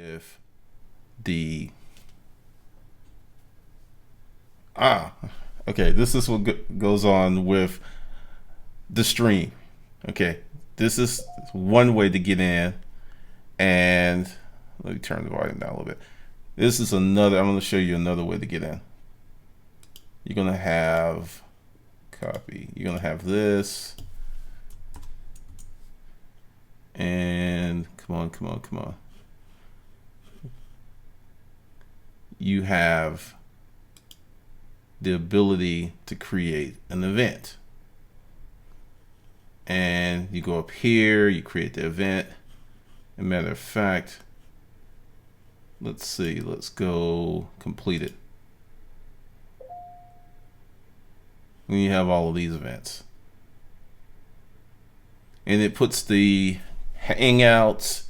If the okay, this is what goes on with the stream. Okay, this is one way to get in, and let me turn the volume down a little bit. This is another. I'm going to show you another way to get in. You're going to have copy. You're going to have this, and come on. You have the ability to create an event. And you go up here, you create the event. As a matter of fact, let's see, let's go complete it. And you have all of these events. And it puts the Hangouts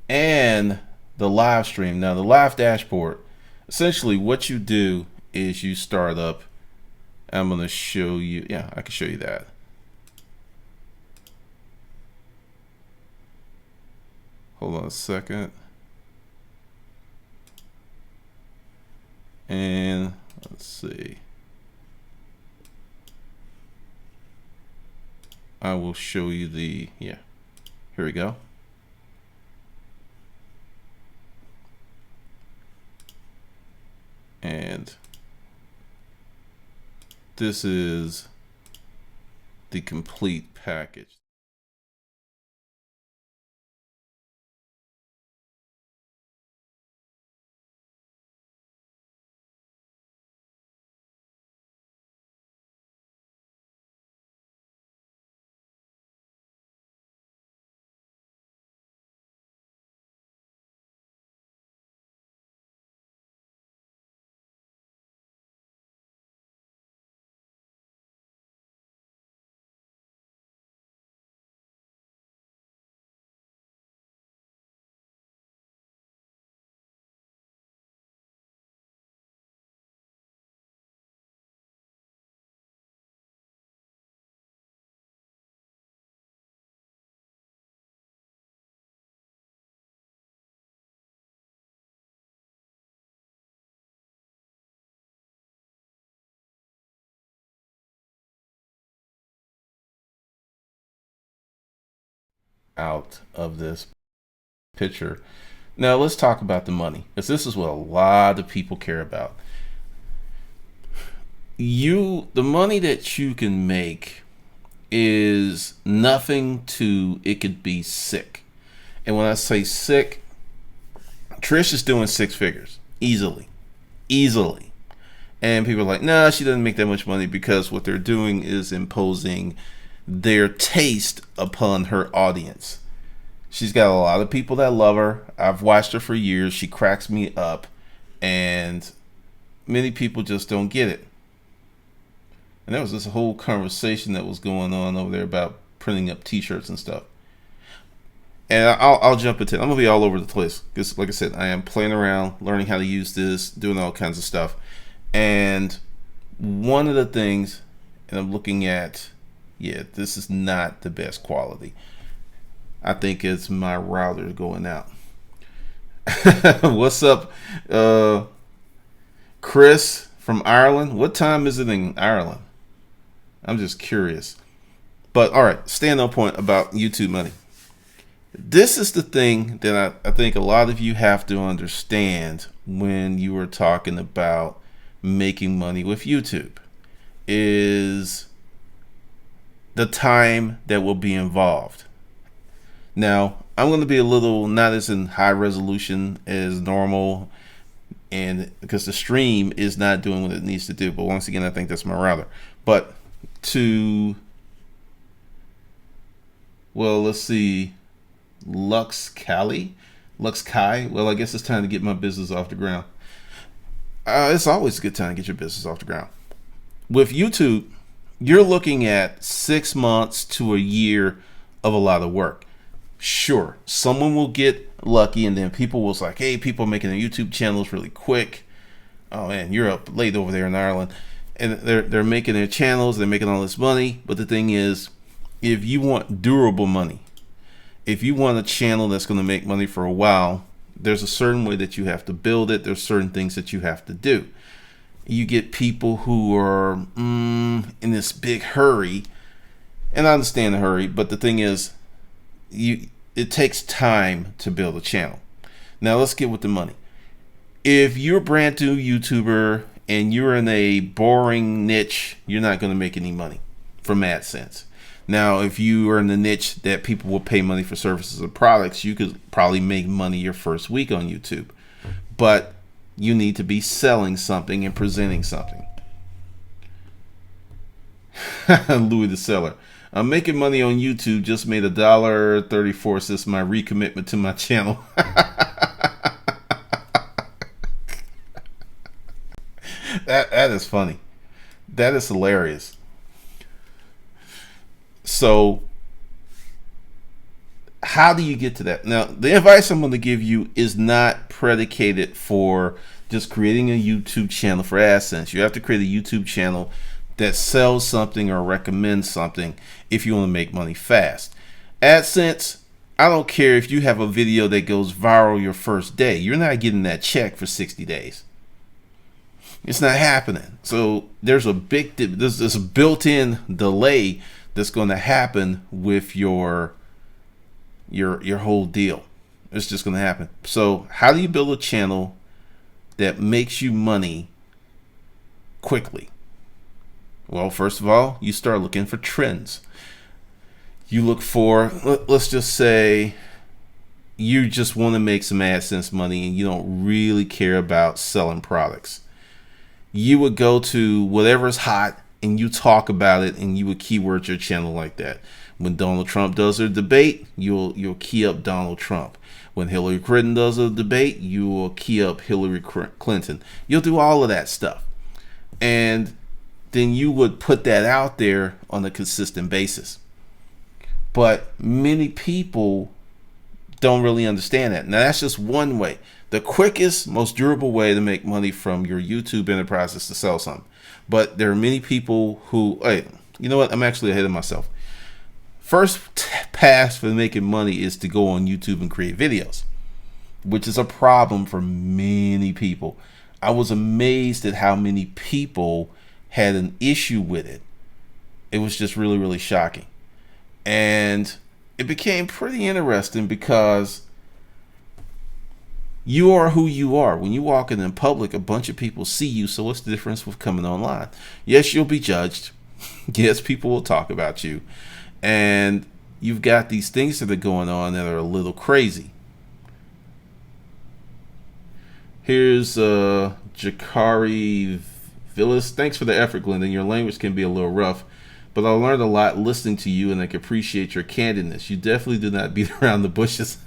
and the live stream. Now, the live dashboard, essentially what you do is you start up. I'm going to show you. Yeah, I can show you that. Hold on a second. And let's see. I will show you the, yeah, here we go. And this is the complete package. Out of this picture. Now let's talk about the money, because this is what a lot of people care about. The money that you can make is nothing to, it could be sick. And when I say sick, Trish is doing six figures easily. And people are like, nah, she doesn't make that much money, because what they're doing is imposing their taste upon her audience. She's got a lot of people that love her. I've watched her for years. She cracks me up, and many people just don't get it. And there was this whole conversation that was going on over there about printing up t-shirts and stuff. And I'll jump into it. I'm going to be all over the place, because like I said, I am playing around, learning how to use this, doing all kinds of stuff. And one of the things, and I'm looking at, yeah, this is not the best quality. I think it's my router going out. What's up, Chris from Ireland? What time is it in Ireland? I'm just curious. But all right, staying on point about YouTube money. This is the thing that I think a lot of you have to understand when you are talking about making money with YouTube, is the time that will be involved. Now, I'm going to be a little not as in high resolution as normal, and because the stream is not doing what it needs to do. But once again, I think that's my router. But well, let's see, Lux Kai. Well, I guess it's time to get my business off the ground. It's always a good time to get your business off the ground. With YouTube, you're looking at 6 months to a year of a lot of work. Sure, someone will get lucky, and then people will say, hey, people are making their YouTube channels really quick. Oh man, you're up late over there in Ireland. And they're making their channels, they're making all this money. But the thing is, if you want durable money, if you want a channel that's going to make money for a while, There's a certain way that you have to build it. There's certain things that you have to do. You get people who are in this big hurry, and I understand the hurry, but the thing is, it takes time to build a channel. Now let's get with the money. If you're a brand new YouTuber and you're in a boring niche, you're not going to make any money from AdSense. Now, if you are in the niche that people will pay money for services or products, you could probably make money your first week on YouTube. But you need to be selling something and presenting something. Louis the Seller. I'm making money on YouTube, just made $1.34 since my recommitment to my channel. That is funny. That is hilarious. So how do you get to that? Now, the advice I'm going to give you is not predicated for just creating a YouTube channel for AdSense. You have to create a YouTube channel that sells something or recommends something if you want to make money fast. AdSense, I don't care if you have a video that goes viral your first day. You're not getting that check for 60 days. It's not happening. So there's a there's a built-in delay that's going to happen with your whole deal. It's just going to happen. So how do you build a channel that makes you money quickly? Well, first of all, you start looking for trends. You look for, let's just say you just want to make some AdSense money and you don't really care about selling products. You would go to whatever's hot and you talk about it, and you would keyword your channel like that. When Donald Trump does a debate, you'll key up Donald Trump. When Hillary Clinton does a debate, you will key up Hillary Clinton. You'll do all of that stuff. And then you would put that out there on a consistent basis. But many people don't really understand that. Now, that's just one way. The quickest, most durable way to make money from your YouTube enterprise is to sell something. But there are many people who, hey, you know what? I'm actually ahead of myself. First pass for making money is to go on YouTube and create videos, which is a problem for many people. I was amazed at how many people had an issue with it. It was just really, really shocking. And it became pretty interesting because you are who you are. When you walk in public, a bunch of people see you. So what's the difference with coming online? Yes, you'll be judged. Yes, people will talk about you. And you've got these things that are going on that are a little crazy. Here's Jakari Villas. Thanks for the effort, Glendon. Your language can be a little rough, but I learned a lot listening to you, and I can appreciate your candidness. You definitely do not beat around the bushes.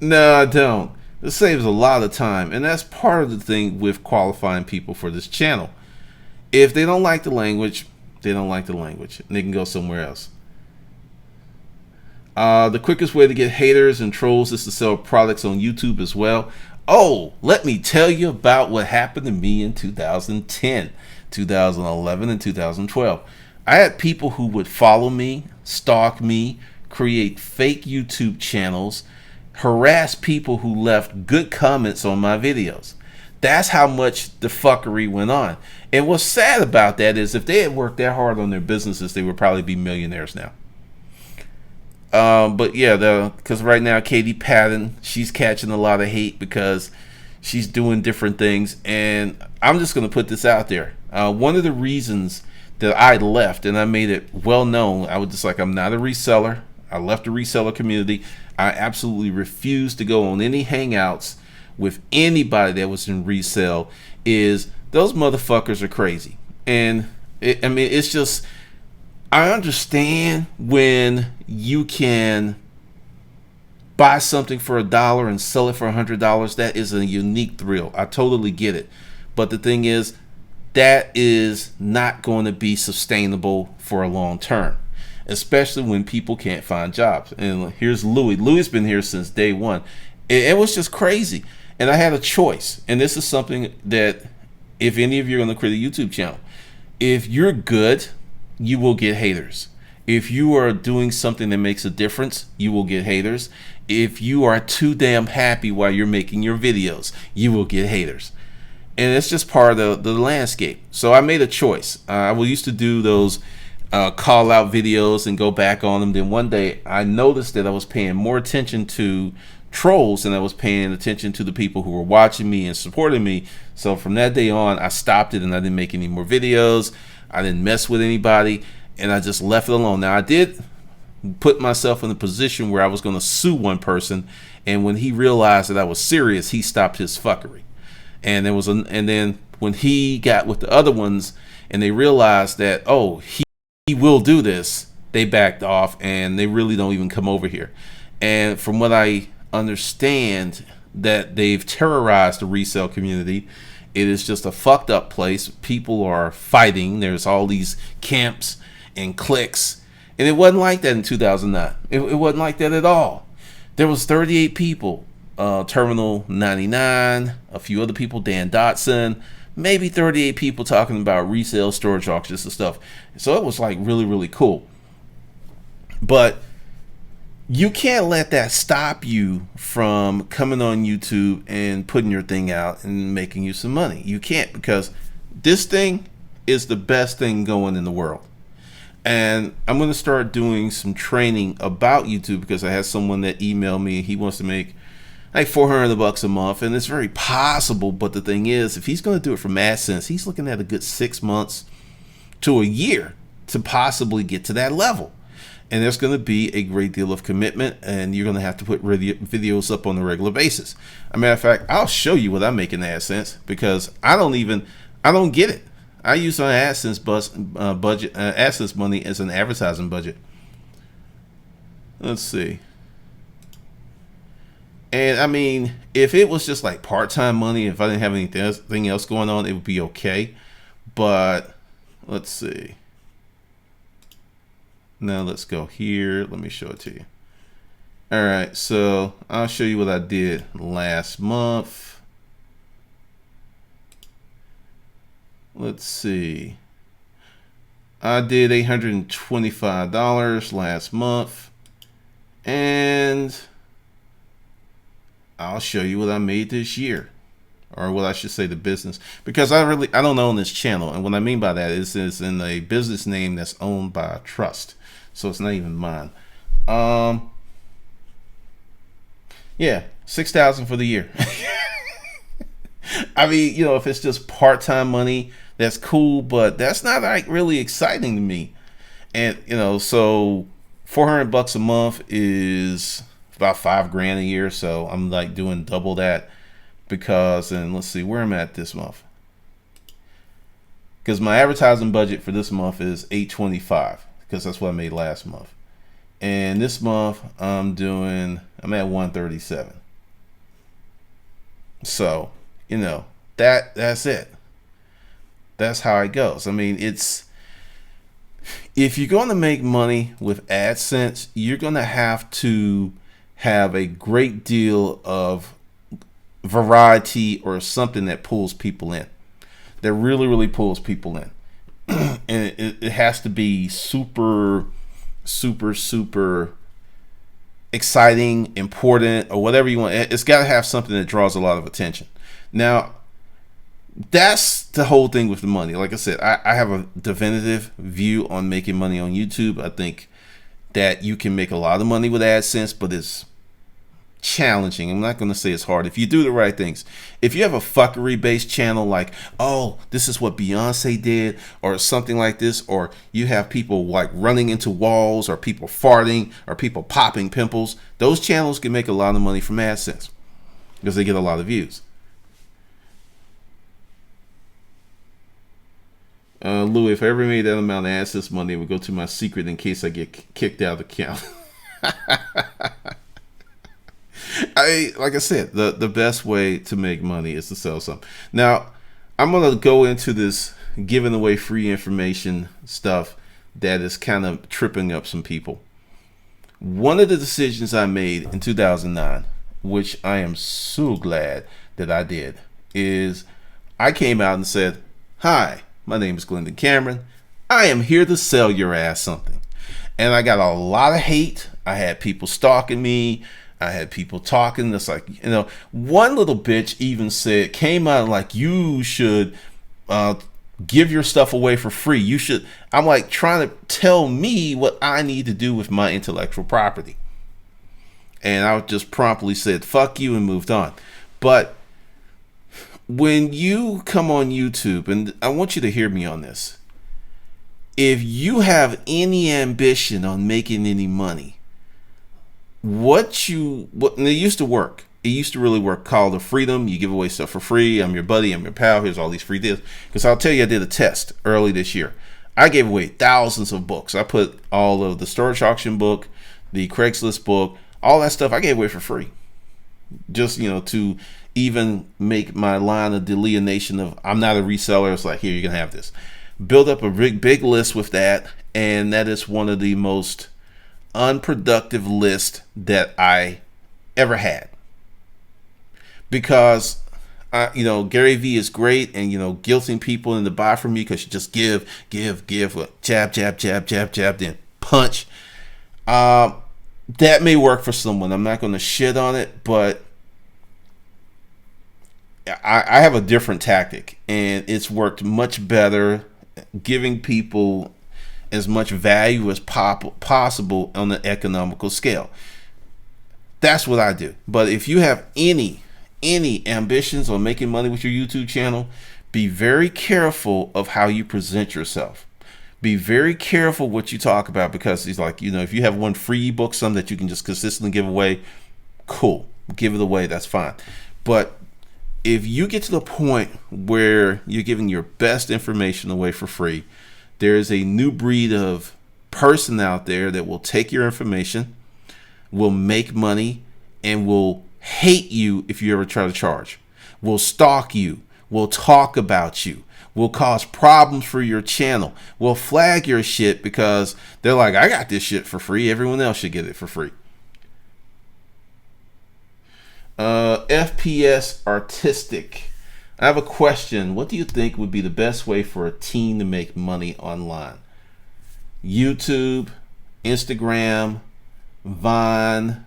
No, I don't. This saves a lot of time, and that's part of the thing with qualifying people for this channel. If they don't like the language, they don't like the language, and they can go somewhere else. The quickest way to get haters and trolls is to sell products on YouTube as well. Oh, let me tell you about what happened to me in 2010, 2011, and 2012. I had people who would follow me, stalk me, create fake YouTube channels, harass people who left good comments on my videos. That's how much the fuckery went on. And what's sad about that is if they had worked that hard on their businesses, they would probably be millionaires now. But yeah, because right now Katie Patton, she's catching a lot of hate because she's doing different things. And I'm just going to put this out there. One of the reasons that I left, and I made it well known, I was just like, I'm not a reseller. I left the reseller community. I absolutely refused to go on any hangouts with anybody that was in resale. Is those motherfuckers are crazy. And it's just, I understand when you can buy something for $1 and sell it for $100. That is a unique thrill. I totally get it. But the thing is, that is not going to be sustainable for a long term, especially when people can't find jobs. And here's Louis. Louis been here since day one. It was just crazy. And I had a choice. And this is something that if any of you are going to create a YouTube channel, if you're good, you will get haters. If you are doing something that makes a difference, you will get haters. If you are too damn happy while you're making your videos, you will get haters. And it's just part of the landscape. So I made a choice. I used to do those call out videos and go back on them. Then one day I noticed that I was paying more attention to trolls than I was paying attention to the people who were watching me and supporting me. So from that day on, I stopped it and I didn't make any more videos. I didn't mess with anybody and I just left it alone. Now I did put myself in a position where I was going to sue one person, and when he realized that I was serious, he stopped his fuckery. And then when he got with the other ones and they realized that, oh, he will do this, they backed off and they really don't even come over here. And from what I understand, that they've terrorized the resale community. It is just a fucked up place. People are fighting. There's all these camps and cliques. And it wasn't like that in 2009. It wasn't like that at all. There was 38 people. Terminal 99, a few other people, Dan Dotson, maybe 38 people talking about resale storage auctions and stuff. So it was like really, really cool. But you can't let that stop you from coming on YouTube and putting your thing out and making you some money. You can't, because this thing is the best thing going in the world. And I'm going to start doing some training about YouTube, because I had someone that emailed me. He wants to make like $400 a month, and it's very possible. But the thing is, if he's going to do it from AdSense, he's looking at a good 6 months to a year to possibly get to that level. And there's going to be a great deal of commitment, and you're going to have to put videos up on a regular basis. As a matter of fact, I'll show you what I make in AdSense, because I don't get it. I use my AdSense budget, AdSense money as an advertising budget. Let's see. And I mean, if it was just like part-time money, if I didn't have anything else going on, it would be okay. But let's see. Now let's go here. Let me show it to you. All right, so I'll show you what I did last month. Let's see. I did $825 last month, and I'll show you what I made this year, or what I should say, the business, because I don't own this channel, and what I mean by that is it's in a business name that's owned by a trust, so it's not even mine. Yeah, $6,000 for the year. I mean, you know, if it's just part-time money, that's cool, but that's not like really exciting to me. And you know, so $400 a month is about $5,000 a year. So I'm like doing double that, because, and let's see where I'm at this month, because my advertising budget for this month is $825, because that's what I made last month. And this month I'm at $137. So, you know, that's it. That's how it goes. I mean, if you're going to make money with AdSense, you're going to have to have a great deal of variety, or something that pulls people in, that really, really pulls people in. And it has to be super, super, super exciting, important, or whatever you want. It's got to have something that draws a lot of attention. Now, that's the whole thing with the money. Like I said, I have a definitive view on making money on YouTube. I think that you can make a lot of money with AdSense, but it's challenging. I'm not going to say it's hard if you do the right things. If you have a fuckery based channel, like, oh, this is what Beyonce did, or something like this, or you have people like running into walls, or people farting, or people popping pimples, those channels can make a lot of money from AdSense, because they get a lot of views. Louis, if I ever made that amount of AdSense money, it would go to my secret in case I get kicked out of the account. Like I said, the best way to make money is to sell something. Now, I'm going to go into this giving away free information stuff that is kind of tripping up some people. One of the decisions I made in 2009, which I am so glad that I did, is I came out and said, hi, my name is Glendon Cameron. I am here to sell your ass something. And I got a lot of hate. I had people stalking me. I had people talking. That's like, one little bitch even said, came out like, you should uh, give your stuff away for free. You should. I'm like trying to tell me what I need to do with my intellectual property. And I just promptly said, fuck you, and moved on. But when you come on YouTube, and I want you to hear me on this, if you have any ambition on making any money, and it used to work. It used to really work. Call to freedom. You give away stuff for free. I'm your buddy. I'm your pal. Here's all these free deals. Because I'll tell you, I did a test early this year. I gave away thousands of books. I put all of the storage auction book, the Craigslist book, all that stuff I gave away for free. Just, to even make my line of delineation of I'm not a reseller. It's like, here, you can have this. Build up a big list with that. And that is one of the most unproductive lists that I ever had. Because, Gary Vee is great, and, guilting people into buy from me because you just give, jab, then punch. That may work for someone. I'm not going to shit on it, but I have a different tactic, and it's worked much better, giving people as much value as possible on an economical scale. That's what I do. But if you have any ambitions on making money with your YouTube channel, be very careful of how you present yourself. Be very careful what you talk about, because it's like, if you have one free ebook, some that you can just consistently give away, cool, give it away, that's fine. But if you get to the point where you're giving your best information away for free, there is a new breed of person out there that will take your information, will make money, and will hate you if you ever try to charge, will stalk you, will talk about you, will cause problems for your channel, will flag your shit because they're like, I got this shit for free, everyone else should get it for free. FPS Artistic. I have a question. What do you think would be the best way for a teen to make money online? YouTube, Instagram, Vine.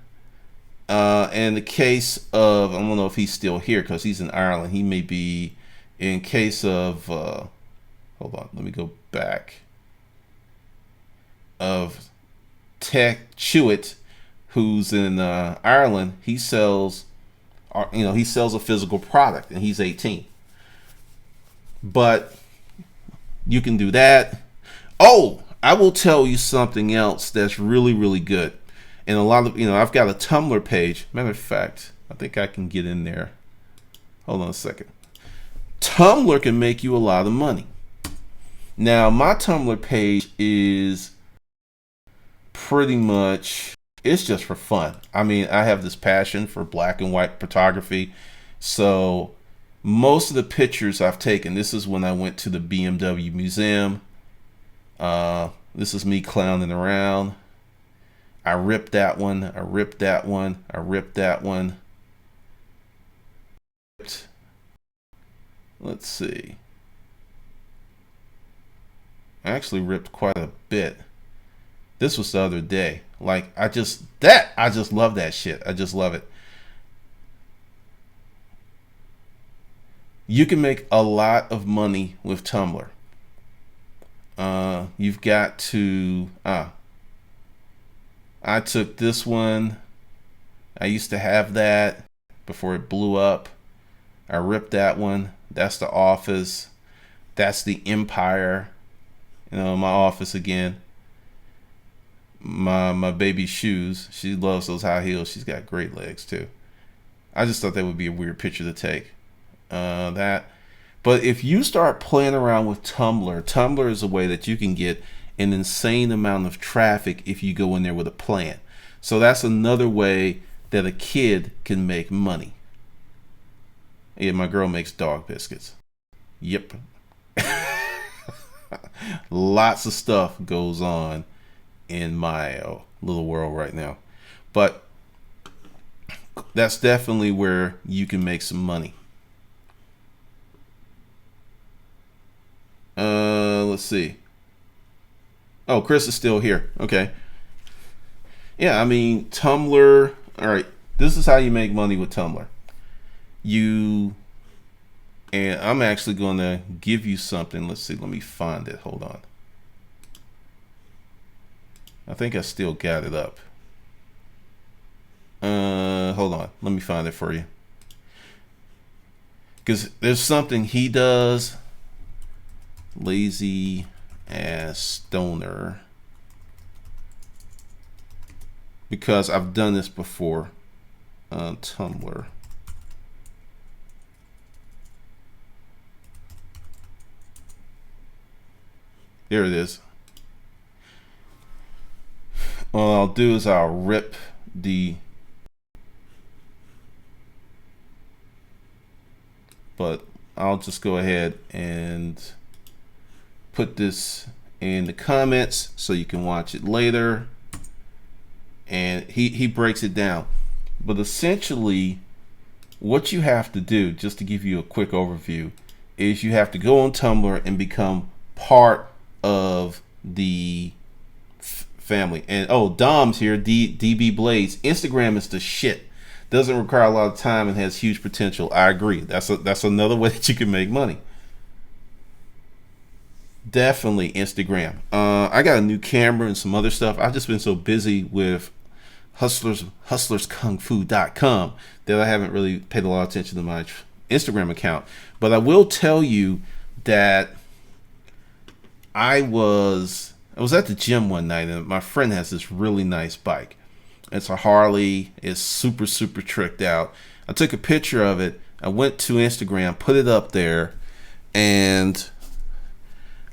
In the case of, I don't know if he's still here because he's in Ireland. He may be in case of, hold on, let me go back. Of Tech Chewit, who's in Ireland. He sells, he sells a physical product, and he's 18. But you can do that. Oh, I will tell you something else that's really, really good. And a lot of, I've got a Tumblr page. Matter of fact, I think I can get in there. Hold on a second. Tumblr can make you a lot of money. Now, my Tumblr page is pretty much, it's just for fun. I mean, I have this passion for black and white photography. So most of the pictures I've taken, this is when I went to the BMW museum. This is me clowning around. I ripped that one. I ripped that one. I ripped that one. Let's see. I actually ripped quite a bit. This was the other day. Like, I just love that shit. I just love it. You can make a lot of money with Tumblr. You've got to, I took this one. I used to have that before it blew up. I ripped that one. That's the office. That's the Empire. My office again. My baby's shoes. She loves those high heels. She's got great legs too. I just thought that would be a weird picture to take. But if you start playing around with Tumblr is a way that you can get an insane amount of traffic if you go in there with a plan. So that's another way that a kid can make money. Yeah, my girl makes dog biscuits. Yep. Lots of stuff goes on in my little world right now. But that's definitely where you can make some money. Let's see. Oh, Chris is still here. Okay. Yeah, I mean, Tumblr. All right. This is how you make money with Tumblr. You, and I'm actually going to give you something. Let's see. Let me find it. Hold on. I think I still got it up. Hold on. Let me find it for you. Because there's something he does. Lazy ass stoner. Because I've done this before on Tumblr. There it is. What I'll do is I'll rip the, but I'll just go ahead and put this in the comments so you can watch it later. And he breaks it down. But essentially, what you have to do, just to give you a quick overview, is you have to go on Tumblr and become part of the family. And oh, Dom's here, DB Blades. Instagram is the shit. Doesn't require a lot of time and has huge potential. I agree. That's another way that you can make money. Definitely Instagram. I got a new camera and some other stuff. I've just been so busy with hustlerskungfu.com that I haven't really paid a lot of attention to my Instagram account. But I will tell you that I was at the gym one night, and my friend has this really nice bike. It's a Harley. It's super, super tricked out. I took a picture of it. I went to Instagram, put it up there, and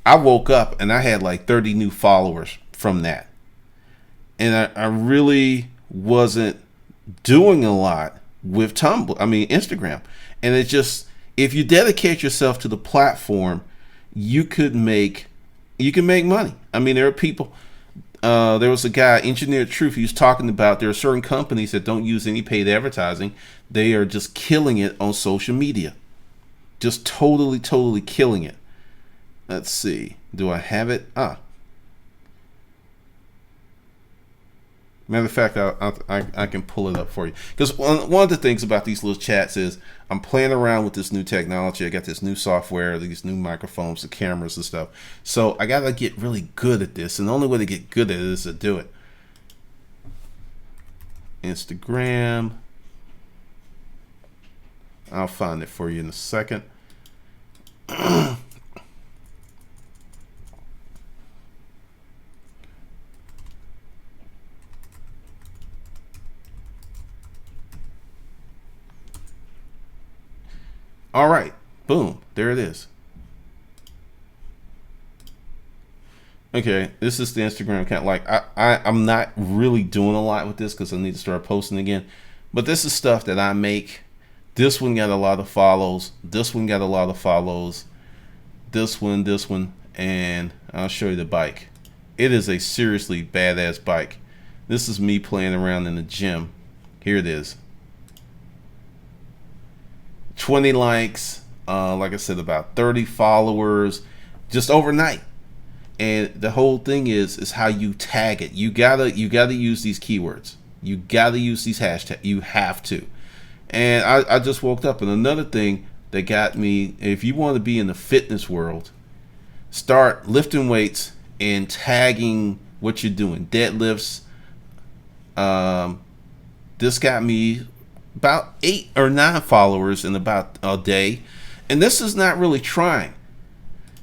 I woke up and I had like 30 new followers from that. And I really wasn't doing a lot with Instagram. And it just, if you dedicate yourself to the platform, you can make money. I mean, there are people, there was a guy, Engineered Truth, he was talking about there are certain companies that don't use any paid advertising. They are just killing it on social media. Just totally, totally killing it. Let's see. Do I have it? Matter of fact, I can pull it up for you. Because one of the things about these little chats is I'm playing around with this new technology. I got this new software, these new microphones, the cameras and stuff. So I got to get really good at this. And the only way to get good at it is to do it. Instagram. I'll find it for you in a second. All right, boom, there it is. Okay, this is the Instagram account. Like I'm not really doing a lot with this because I need to start posting again. But this is stuff that I make. This one got a lot of follows. This one got a lot of follows. This one, and I'll show you the bike. It is a seriously badass bike. This is me playing around in the gym. Here it is. 20 likes, like I said, about 30 followers, just overnight. And the whole thing is how you tag it. You gotta use these keywords. You gotta use these hashtags. You have to. And I just woke up, and another thing that got me, if you want to be in the fitness world, start lifting weights and tagging what you're doing. Deadlifts. This got me about 8 or 9 followers in about a day, and this is not really trying.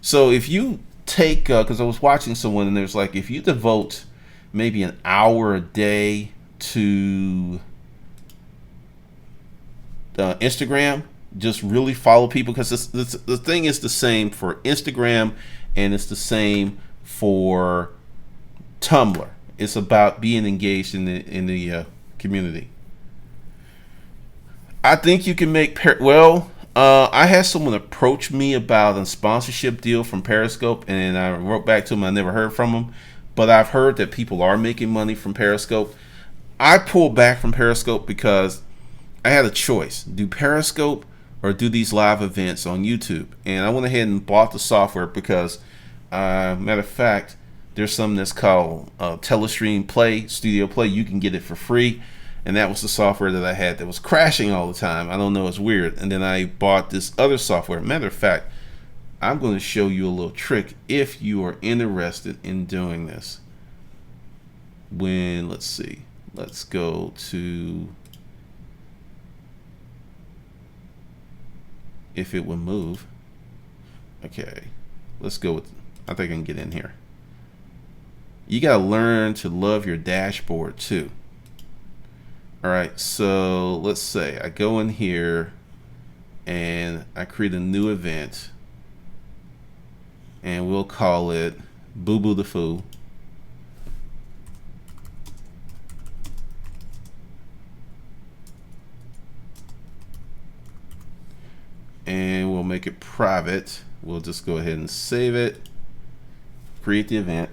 So if you take, because I was watching someone and there's like, if you devote maybe an hour a day to Instagram, just really follow people, because the thing is the same for Instagram and it's the same for Tumblr. It's about being engaged in the community. I think you can make I had someone approach me about a sponsorship deal from Periscope, and I wrote back to him. I never heard from him, but I've heard that people are making money from Periscope. I pulled back from Periscope because I had a choice: do Periscope or do these live events on YouTube. And I went ahead and bought the software because, matter of fact, There's something that's called Telestream Play, Studio Play. You can get it for free. And that was the software that I had that was crashing all the time. I don't know, it's weird. And then I bought this other software. Matter of fact, I'm going to show you a little trick if you are interested in doing this. Let's see, let's go to, if it would move. Okay, let's go with, I think I can get in here. You got to learn to love your dashboard too. All right, so let's say I go in here and I create a new event, and we'll call it Boo Boo the Fool. And we'll make it private. We'll just go ahead and save it, create the event.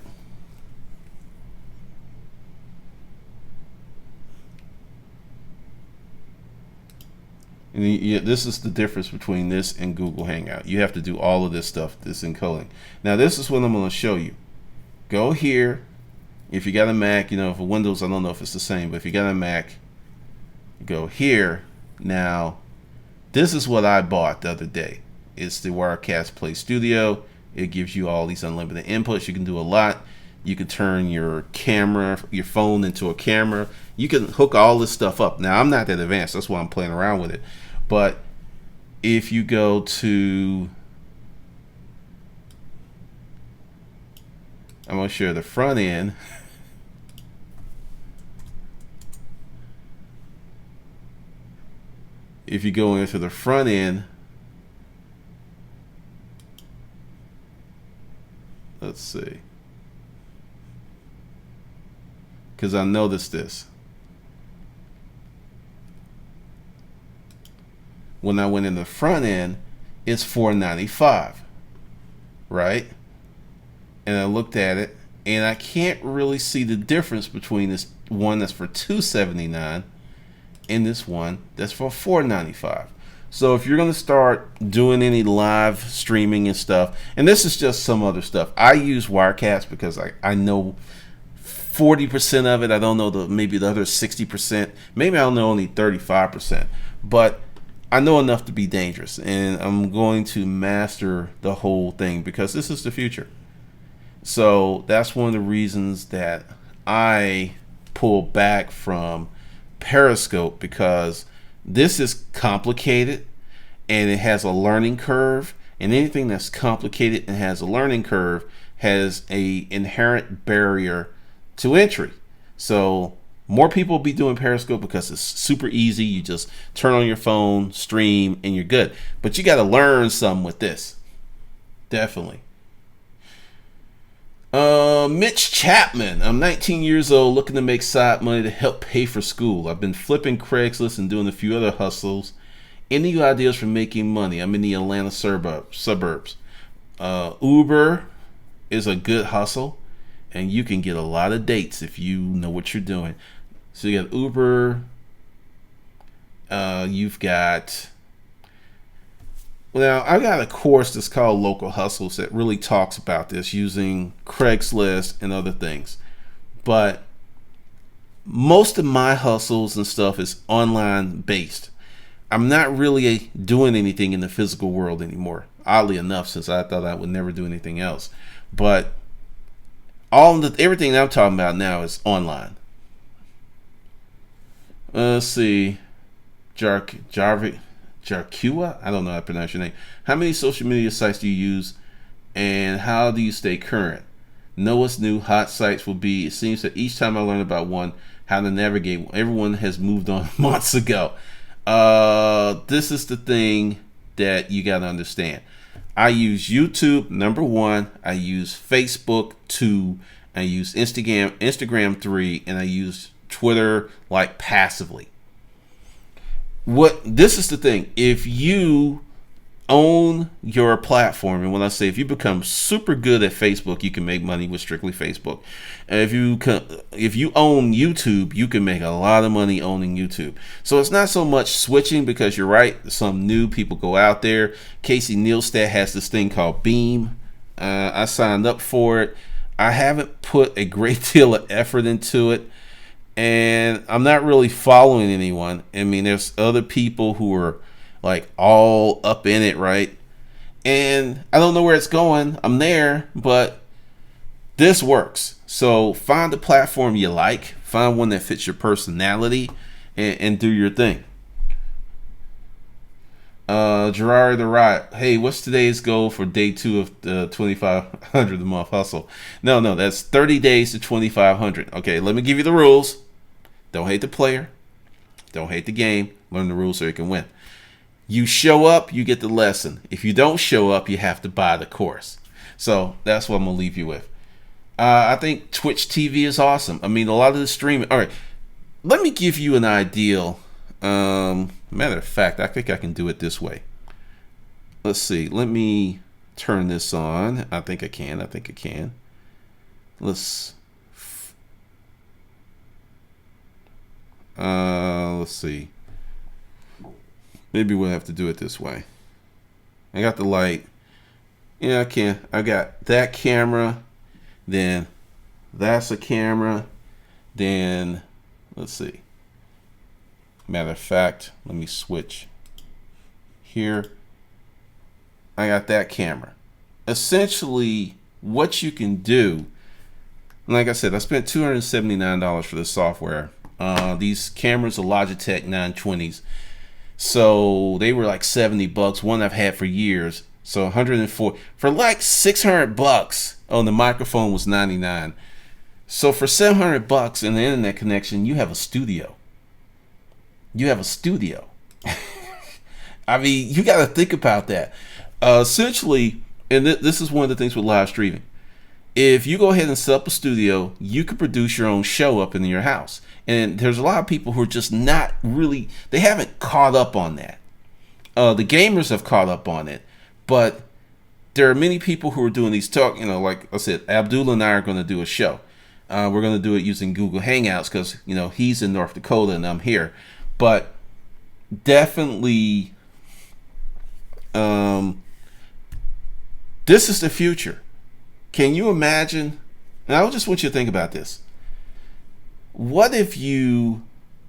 And this is the difference between this and Google Hangout. You have to do all of this stuff, this encoding. Now this is what I'm going to show you. Go here. If you got a Mac, you know, for Windows, I don't know if it's the same, but if you got a Mac, go here. Now, this is what I bought the other day. It's the Wirecast Play Studio. It gives you all these unlimited inputs. You can do a lot. You can turn your camera, your phone into a camera. You can hook all this stuff up. Now, I'm not that advanced. That's why I'm playing around with it. But if you go to, I'm going to show the front end. If you go into the front end, let's see, because I noticed this. When I went in the front end, it's $4.95, right? And I looked at it, and I can't really see the difference between this one that's for $2.79 and this one that's for $4.95. So if you're going to start doing any live streaming and stuff, and this is just some other stuff, I use Wirecast because I know 40% of it. I don't know maybe the other 60%. Maybe I'll know only 35%. But I know enough to be dangerous, and I'm going to master the whole thing because this is the future. So that's one of the reasons that I pull back from Periscope, because this is complicated and it has a learning curve, and anything that's complicated and has a learning curve has a inherent barrier to entry. So more people will be doing Periscope because it's super easy. You just turn on your phone, stream, and you're good. But you got to learn something with this. Definitely. Mitch Chapman. I'm 19 years old, looking to make side money to help pay for school. I've been flipping Craigslist and doing a few other hustles. Any ideas for making money? I'm in the Atlanta suburbs. Uber is a good hustle, and you can get a lot of dates if you know what you're doing. So you got Uber. You've got, well, I got a course that's called Local Hustles that really talks about this using Craigslist and other things. But most of my hustles and stuff is online based. I'm not really doing anything in the physical world anymore, oddly enough, since I thought I would never do anything else. But everything that I'm talking about now is online. Let's see. Jarkua? I don't know how to pronounce your name. How many social media sites do you use, and how do you stay current? Know what's new, hot sites will be. It seems that each time I learn about one, how to navigate, everyone has moved on months ago. This is the thing that you got to understand. I use YouTube, number 1. I use Facebook, 2. I use Instagram 3, and I use Twitter like passively. This is the thing. If you own your platform, and when I say if you become super good at Facebook, you can make money with strictly Facebook. And if you own YouTube, you can make a lot of money owning YouTube. So it's not so much switching, because you're right, some new people go out there. Casey Neistat has this thing called Beam. I signed up for it. I haven't put a great deal of effort into it, and I'm not really following anyone. I mean, there's other people who are like all up in it, right? And I don't know where it's going. I'm there, but this works. So find a platform you like, find one that fits your personality, and do your thing. Gerard the Riot. Hey, what's today's goal for day 2 of the 2,500 a month hustle? No, that's 30 days to 2,500. Okay, let me give you the rules. Don't hate the player. Don't hate the game. Learn the rules so you can win. You show up, you get the lesson. If you don't show up, you have to buy the course. So that's what I'm going to leave you with. I think Twitch TV is awesome. I mean, a lot of the streaming. All right, let me give you an ideal. Matter of fact, I think I can do it this way. Let's see. Let me turn this on. I think I can. Let's see. Maybe we'll have to do it this way. I got the light. Yeah, I can. I got that camera. Then that's a camera. Then let's see. Matter of fact, let me switch here. I got that camera. Essentially, what you can do, like I said, I spent $279 for this software. These cameras are Logitech 920s. So they were like $70. One I've had for years. So 104 for like $600. Oh, the microphone was $99. So for $700 and the internet connection, you have a studio. I mean, you got to think about that. Essentially, and this is one of the things with live streaming. If you go ahead and set up a studio, you can produce your own show up in your house. And there's a lot of people who are just not really, they haven't caught up on that. The gamers have caught up on it, but there are many people who are doing these talk, like I said, Abdullah and I are going to do a show. We're going to do it using Google Hangouts because, he's in North Dakota and I'm here. But definitely, this is the future. Can you imagine? And I just want you to think about this. What if you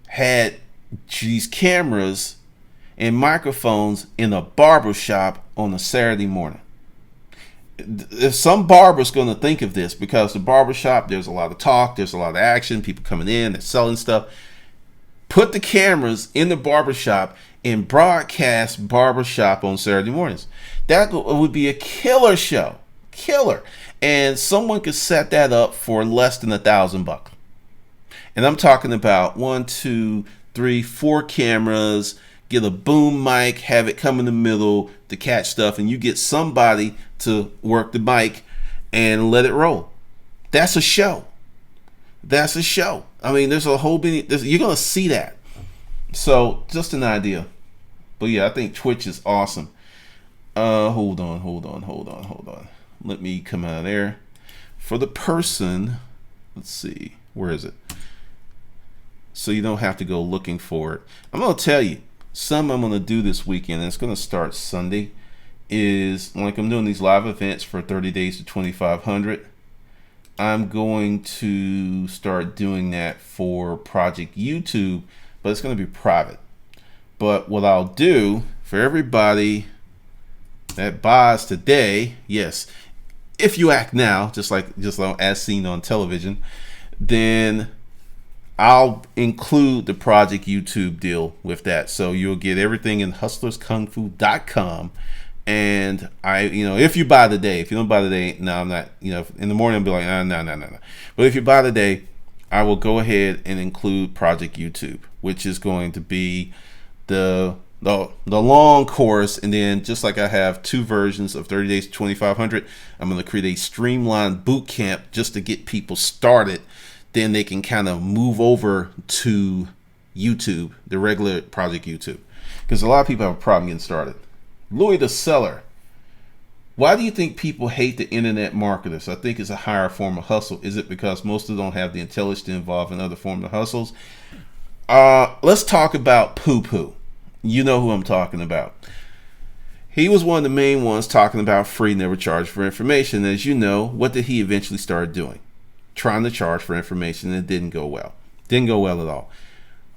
had these cameras and microphones in a barber shop on a Saturday morning? If some barber's going to think of this, because the barber shop, there's a lot of talk, there's a lot of action, people coming in, they're selling stuff. Put the cameras in the barber shop and broadcast barbershop on Saturday mornings. That would be a killer show. Killer. And someone could set that up for less than $1,000. And I'm talking about 1, 2, 3, 4 cameras, get a boom mic, have it come in the middle to catch stuff, and you get somebody to work the mic and let it roll. That's a show. I mean, there's a whole you're going to see that. So, just an idea. But yeah, I think Twitch is awesome. Hold on. Let me come out of there. For the person, let's see, where is it? So you don't have to go looking for it. I'm going to tell you, something I'm going to do this weekend, and it's going to start Sunday, is like I'm doing these live events for 30 days to 2,500. I'm going to start doing that for Project YouTube, but it's going to be private. But what I'll do for everybody that buys today, yes, if you act now, just as seen on television, then I'll include the Project YouTube deal with that. So you'll get everything in hustlerskungfu.com. And if you buy today, if you don't buy today, no, I'm not, in the morning I'll be like, no. But if you buy today, I will go ahead and include Project YouTube, which is going to be the long course. And then just like I have 2 versions of 30 days to 2,500, I'm going to create a streamlined boot camp just to get people started. Then they can kind of move over to YouTube, the regular Project YouTube, because a lot of people have a problem getting started. Louis the Seller. Why do you think people hate the internet marketers? I think it's a higher form of hustle. Is it because most of them don't have the intelligence to involve in other forms of hustles? Let's talk about Poo Poo. You know who I'm talking about. He was one of the main ones talking about free, never charge for information. As you know, what did he eventually start doing? Trying to charge for information, and it didn't go well. Didn't go well at all.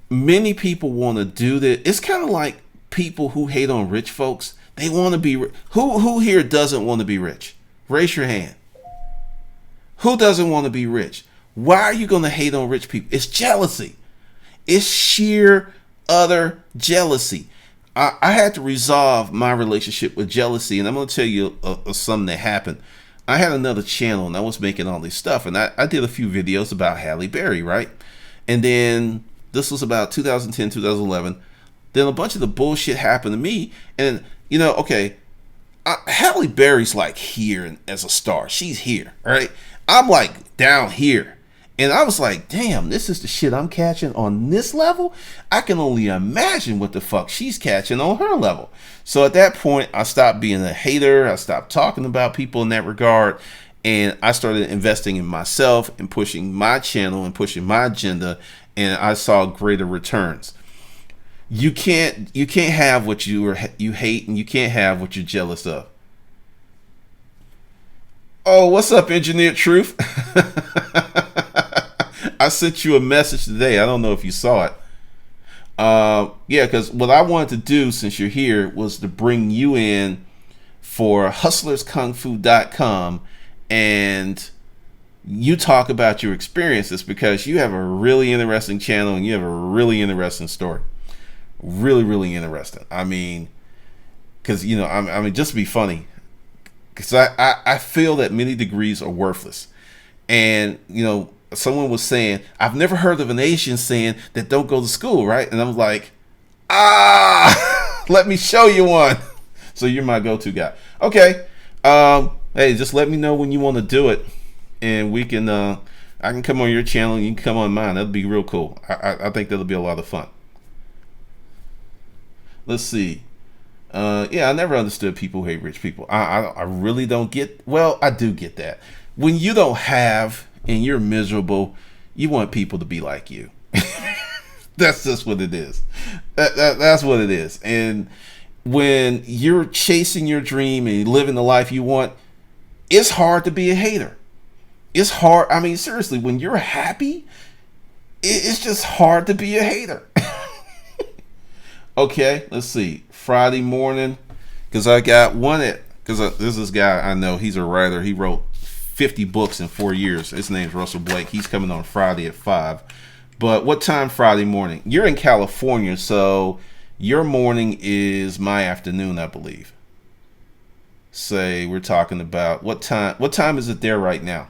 Many people want to do that. It's kind of like people who hate on rich folks. They want to be rich. Who here doesn't want to be rich? Raise your hand. Who doesn't want to be rich? Why are you going to hate on rich people? It's jealousy. It's sheer, utter jealousy. I had to resolve my relationship with jealousy, and I'm going to tell you something that happened. I had another channel, and I was making all this stuff, and I did a few videos about Halle Berry, right? And then this was about 2010, 2011. Then a bunch of the bullshit happened to me, and okay, Halle Berry's like here as a star. She's here, right? I'm like down here. And I was like, damn, this is the shit I'm catching on this level? I can only imagine what the fuck she's catching on her level. So at that point, I stopped being a hater. I stopped talking about people in that regard. And I started investing in myself and pushing my channel and pushing my agenda. And I saw greater returns. You can't have what you hate, and you can't have what you're jealous of. Oh, what's up, Engineered Truth? I sent you a message today. I don't know if you saw it. Yeah, because what I wanted to do, since you're here, was to bring you in for hustlerskungfu.com, and you talk about your experiences, because you have a really interesting channel and you have a really interesting story. Really, really interesting. I mean, because, I mean, just to be funny, because I feel that many degrees are worthless. And, someone was saying, I've never heard of an Asian saying that don't go to school, right? And I was like, let me show you one. So you're my go-to guy. Okay. Hey, just let me know when you want to do it, and we can, I can come on your channel and you can come on mine. That'll be real cool. I think that'll be a lot of fun. Let's see. Yeah, I never understood people who hate rich people. I really don't get, well, I do get that. When you don't have and you're miserable, you want people to be like you. That's just what it is. That's what it is. And when you're chasing your dream and living the life you want, it's hard to be a hater. It's hard. I mean, seriously, when you're happy, it's just hard to be a hater. Okay, let's see. Friday morning, because I got one because this is this guy I know. He's a writer. He wrote 50 books in 4 years. His name's Russell Blake. He's coming on Friday at 5. But what time Friday morning? You're in California, so your morning is my afternoon, I believe. Say we're talking about what time? What time is it there right now?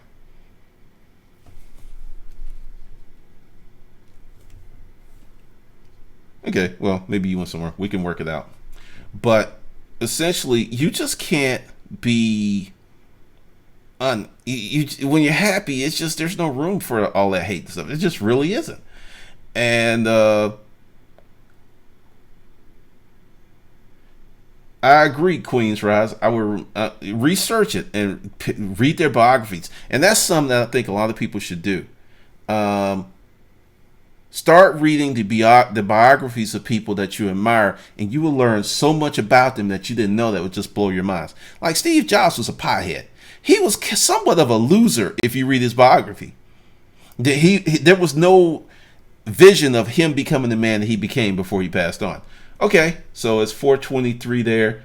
Okay, well, maybe you went somewhere. We can work it out. But essentially, you just can't be when you're happy, it's just there's no room for all that hate and stuff. It just really isn't. And I agree, Queen's Rise. I would research it and read their biographies, and that's something that I think a lot of people should do. Start reading the biographies of people that you admire, and you will learn so much about them that you didn't know that would just blow your minds. Like Steve Jobs was a pothead. He was somewhat of a loser if you read his biography. There was no vision of him becoming the man that he became before he passed on. Okay, so it's 4:23 there.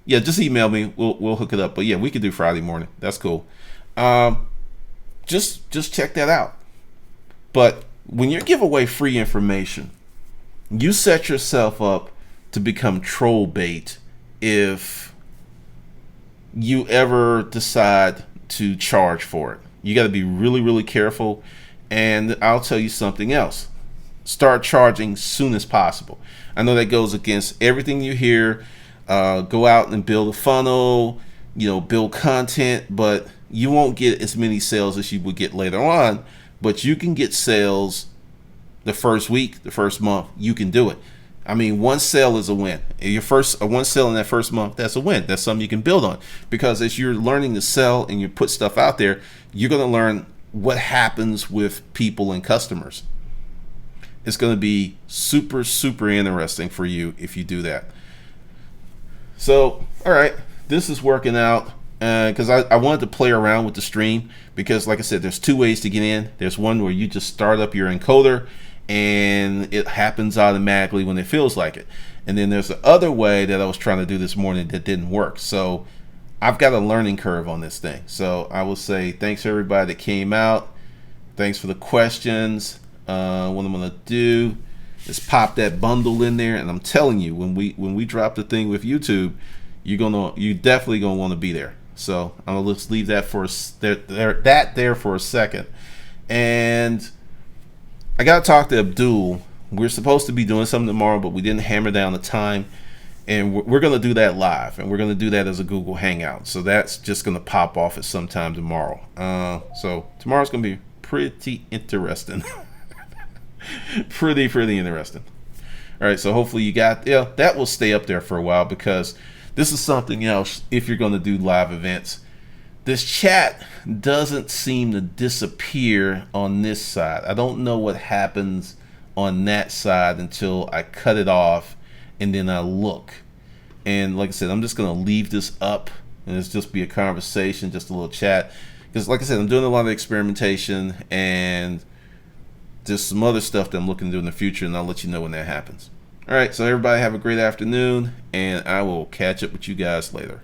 Yeah, just email me. We'll hook it up. But yeah, we could do Friday morning. That's cool. Just check that out. But when you give away free information, you set yourself up to become troll bait if you ever decide to charge for it. You got to be really, really careful. And I'll tell you something else. Start charging soon as possible. I know that goes against everything you hear. Go out and build a funnel, build content, but you won't get as many sales as you would get later on. But you can get sales the first week, the first month. You can do it. I mean, one sale is a win. One sale in that first month, that's a win. That's something you can build on. Because as you're learning to sell and you put stuff out there, you're going to learn what happens with people and customers. It's going to be super, super interesting for you if you do that. So, all right, this is working out because I wanted to play around with the stream because, like I said, there's two ways to get in. There's one where you just start up your encoder and it happens automatically when it feels like it. And then there's the other way that I was trying to do this morning that didn't work. So I've got a learning curve on this thing. So I will say thanks to everybody that came out. Thanks for the questions. What I'm gonna do is pop that bundle in there, and I'm telling you, when we drop the thing with YouTube, you definitely gonna want to be there. So I'm gonna just leave that there for a second, and I gotta talk to Abdul. We're supposed to be doing something tomorrow, but we didn't hammer down the time, and we're gonna do that live, and we're gonna do that as a Google Hangout. So that's just gonna pop off at some time tomorrow. So tomorrow's gonna be pretty interesting. pretty interesting. All right, so hopefully you got that will stay up there for a while because this is something else. If you're going to do live events, this chat doesn't seem to disappear on this side. I don't know what happens on that side until I cut it off and then I look. And like I said, I'm just going to leave this up and it's just be a conversation, just a little chat, because like I said, I'm doing a lot of experimentation and there's some other stuff that I'm looking to do in the future, and I'll let you know when that happens. All right, so everybody have a great afternoon, and I will catch up with you guys later.